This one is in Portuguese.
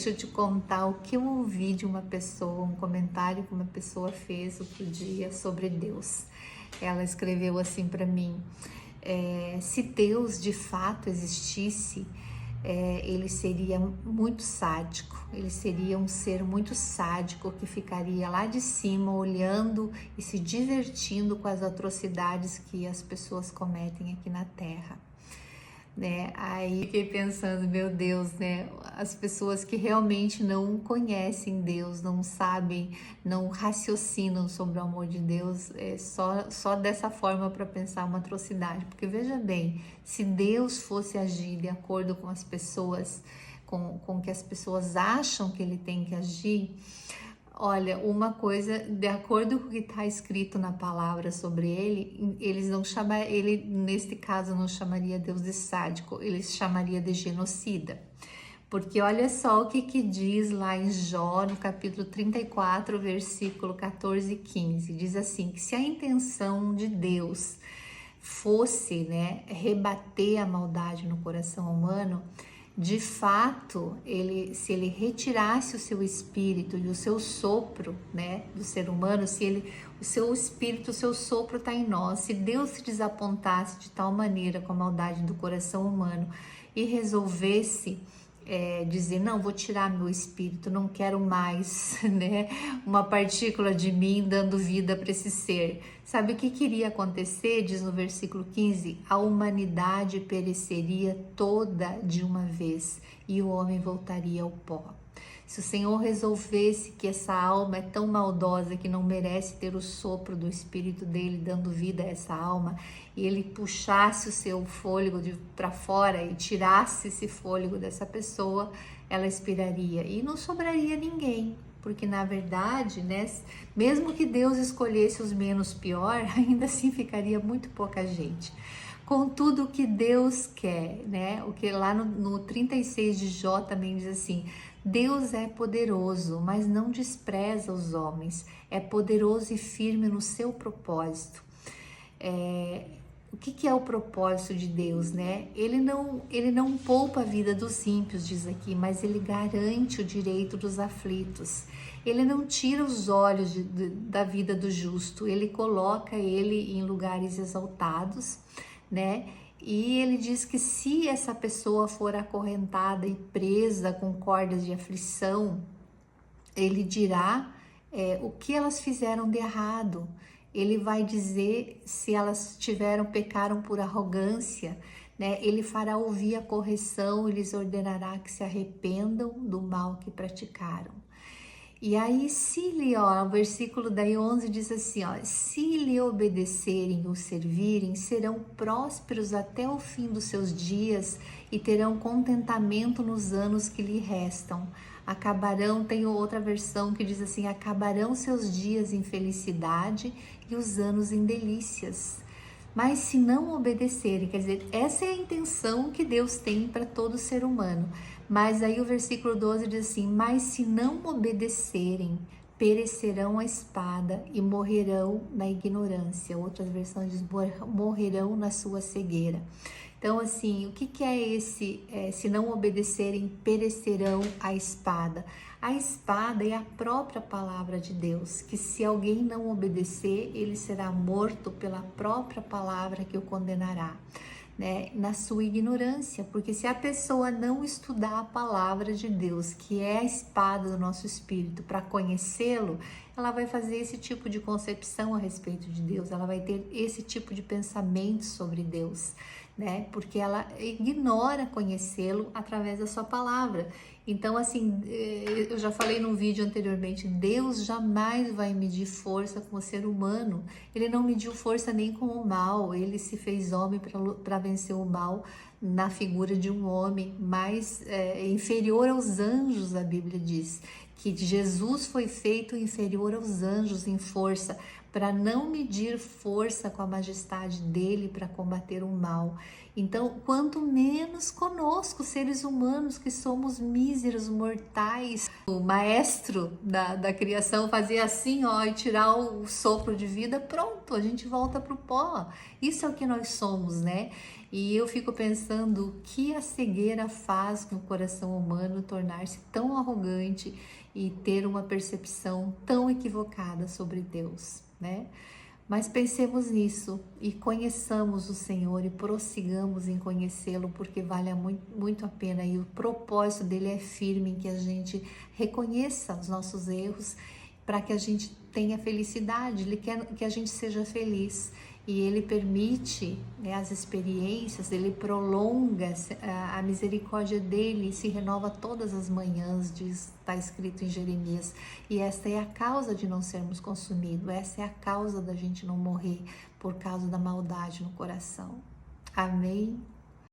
Deixa eu te contar o que eu ouvi de uma pessoa, um comentário que uma pessoa fez outro dia sobre Deus. Ela escreveu assim para mim: se Deus de fato existisse, ele seria muito sádico, ele seria um ser muito sádico que ficaria lá de cima olhando e se divertindo com as atrocidades que as pessoas cometem aqui na Terra. Né? Aí fiquei pensando, meu Deus, né? As pessoas que realmente não conhecem Deus, não sabem, não raciocinam sobre o amor de Deus, só dessa forma para pensar uma atrocidade. Porque veja bem, se Deus fosse agir de acordo com as pessoas, com o que as pessoas acham que ele tem que agir. Olha, uma coisa, de acordo com o que está escrito na palavra sobre ele, ele neste caso não chamaria Deus de sádico, ele chamaria de genocida. Porque olha só o que diz lá em Jó, no capítulo 34, versículo 14 e 15. Diz assim, que se a intenção de Deus fosse, né, rebater a maldade no coração humano, de fato, se ele retirasse o seu espírito e o seu sopro, né, do ser humano, o seu espírito, o seu sopro está em nós, se Deus se desapontasse de tal maneira com a maldade do coração humano e resolvesse dizer, não, vou tirar meu espírito, não quero mais, né, uma partícula de mim dando vida para esse ser. Sabe o que queria acontecer? Diz no versículo 15, a humanidade pereceria toda de uma vez e o homem voltaria ao pó. Se o Senhor resolvesse que essa alma é tão maldosa que não merece ter o sopro do Espírito dele dando vida a essa alma, e ele puxasse o seu fôlego para fora e tirasse esse fôlego dessa pessoa, ela expiraria e não sobraria ninguém. Porque na verdade, né, mesmo que Deus escolhesse os menos pior, ainda assim ficaria muito pouca gente. Contudo, o que Deus quer, né? O que lá no 36 de Jó também diz assim: Deus é poderoso, mas não despreza os homens. É poderoso e firme no seu propósito. O que é o propósito de Deus, né? Ele não poupa a vida dos ímpios, diz aqui, mas ele garante o direito dos aflitos. Ele não tira os olhos da vida do justo, ele coloca ele em lugares exaltados, né? E ele diz que se essa pessoa for acorrentada e presa com cordas de aflição, ele dirá o que elas fizeram de errado. Ele vai dizer se elas pecaram por arrogância, né? Ele fará ouvir a correção e lhes ordenará que se arrependam do mal que praticaram. E aí, o versículo daí 11 diz assim, se lhe obedecerem ou servirem, serão prósperos até o fim dos seus dias e terão contentamento nos anos que lhe restam. Tem outra versão que diz assim, acabarão seus dias em felicidade e os anos em delícias. Mas se não obedecerem, quer dizer, essa é a intenção que Deus tem para todo ser humano. Mas aí o versículo 12 diz assim, mas se não obedecerem, perecerão a espada e morrerão na ignorância. Outras versões dizem, morrerão na sua cegueira. Então, assim, o que é esse, se não obedecerem, perecerão a espada? A espada é a própria palavra de Deus, que se alguém não obedecer, ele será morto pela própria palavra que o condenará, né? Na sua ignorância, porque se a pessoa não estudar a palavra de Deus, que é a espada do nosso espírito, para conhecê-lo, ela vai fazer esse tipo de concepção a respeito de Deus, ela vai ter esse tipo de pensamento sobre Deus, né? Porque ela ignora conhecê-lo através da sua palavra. Então, assim, eu já falei no vídeo anteriormente, Deus jamais vai medir força com o ser humano. Ele não mediu força nem com o mal, ele se fez homem para vencer o mal na figura de um homem mais inferior aos anjos, a Bíblia diz. Que Jesus foi feito inferior aos anjos em força, para não medir força com a majestade dele para combater o mal. Então, quanto menos conosco, seres humanos que somos míseros, mortais. O maestro da criação fazia assim, ó, e tirar o sopro de vida, pronto, a gente volta pro pó. Isso é o que nós somos, né? E eu fico pensando o que a cegueira faz com o coração humano tornar-se tão arrogante e ter uma percepção tão equivocada sobre Deus, né? Mas pensemos nisso e conheçamos o Senhor e prossigamos em conhecê-lo, porque vale muito a pena e o propósito dele é firme, em que a gente reconheça os nossos erros para que a gente tenha felicidade. Ele quer que a gente seja feliz e ele permite, né, as experiências, ele prolonga a misericórdia dele e se renova todas as manhãs, está escrito em Jeremias. E esta é a causa de não sermos consumidos, essa é a causa da gente não morrer por causa da maldade no coração. Amém?